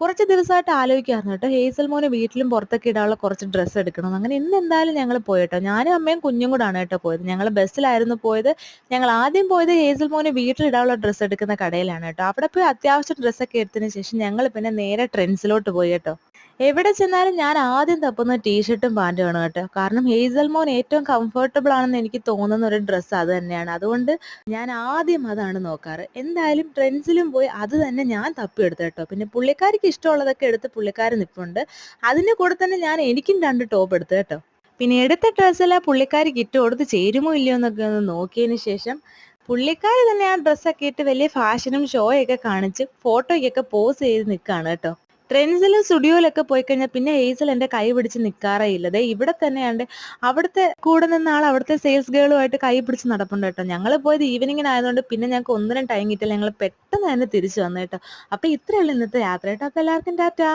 കുറച്ച് ദിവസമായിട്ട് ആലോചിക്കായിരുന്നു കേട്ടോ. ഹേസൽ മോന് വീട്ടിലും പുറത്തൊക്കെ ഇടാനുള്ള കുറച്ച് ഡ്രസ്സ് എടുക്കണമെന്ന്. അങ്ങനെ ഇന്ന് എന്തായാലും ഞങ്ങൾ പോയി കേട്ടോ. ഞാനും അമ്മയും കുഞ്ഞും കൂടാണ് കേട്ടോ പോയത്. ഞങ്ങൾ ബസ്സിലായിരുന്നു പോയത്. ഞങ്ങൾ ആദ്യം പോയത് ഹേസൽ മോന് വീട്ടിലിടാനുള്ള ഡ്രസ്സ് എടുക്കുന്ന കടയിലാണ് കേട്ടോ. അവിടെ പോയി അത്യാവശ്യം ഡ്രസ്സൊക്കെ എടുത്തതിന് ശേഷം ഞങ്ങൾ പിന്നെ നേരെ ട്രെൻഡ്സിലോട്ട് പോയി കേട്ടോ. എവിടെ ചെന്നാലും ഞാൻ ആദ്യം തപ്പുന്ന ടീഷർട്ടും പാന്റുമാണ് കേട്ടോ. കാരണം ഹേസൽ മോൻ ഏറ്റവും കംഫർട്ടബിൾ ആണെന്ന് എനിക്ക് തോന്നുന്ന ഒരു ഡ്രസ്സ് അത് തന്നെയാണ്. അതുകൊണ്ട് ഞാൻ ആദ്യം അതാണ് നോക്കാറ്. എന്തായാലും ട്രെൻഡ്സിലും പോയി അത് തന്നെ ഞാൻ തപ്പിയെടുത്തു കേട്ടോ. പിന്നെ പുള്ളിക്കാരിക്ക് ഇഷ്ടമുള്ളതൊക്കെ എടുത്ത് പുള്ളിക്കാരൻ നിൽപ്പുണ്ട്. അതിന്റെ കൂടെ തന്നെ ഞാൻ എനിക്കും 2 ടോപ്പ് എടുത്തു കേട്ടോ. പിന്നെ എടുത്ത ഡ്രസ്സെല്ലാം പുള്ളിക്കാരിക്ക് ഇട്ട് കൊടുത്ത് ചേരുമോ ഇല്ലയോ എന്നൊക്കെ ഒന്ന് നോക്കിയതിന് ശേഷം പുള്ളിക്കാരി തന്നെ ആ ഡ്രസ്സൊക്കെ ഇട്ട് വലിയ ഫാഷനും ഷോയൊക്കെ കാണിച്ച് ഫോട്ടോയ്ക്കൊക്കെ പോസ് ചെയ്ത് നിൽക്കുകയാണ് കേട്ടോ. ട്രെൻഡ്സിലും സ്റ്റുഡിയോയിലൊക്കെ പോയി കഴിഞ്ഞാൽ പിന്നെ ഹേസൽ എന്റെ കൈ പിടിച്ച് നിൽക്കാറേ ഇല്ല. ദേ ഇവിടെ തന്നെയാണ്ട് അവിടുത്തെ കൂടെ നിന്ന ആൾ അവിടുത്തെ സെയിൽസ് ഗേളുമായിട്ട് കൈ പിടിച്ച് നടപ്പുണ്ട് കേട്ടോ. ഞങ്ങൾ പോയത് ഈവനിങ്ങിനായതുകൊണ്ട് പിന്നെ ഞങ്ങൾക്ക് ഒന്നിനും ടൈം കിട്ടില്ല. ഞങ്ങൾ പെട്ടെന്ന് തന്നെ തിരിച്ചു വന്നു കേട്ടോ. അപ്പൊ ഇത്രയുള്ള ഇന്നത്തെ യാത്ര കേട്ടോ. അപ്പൊ എല്ലാവർക്കും ടാറ്റാ.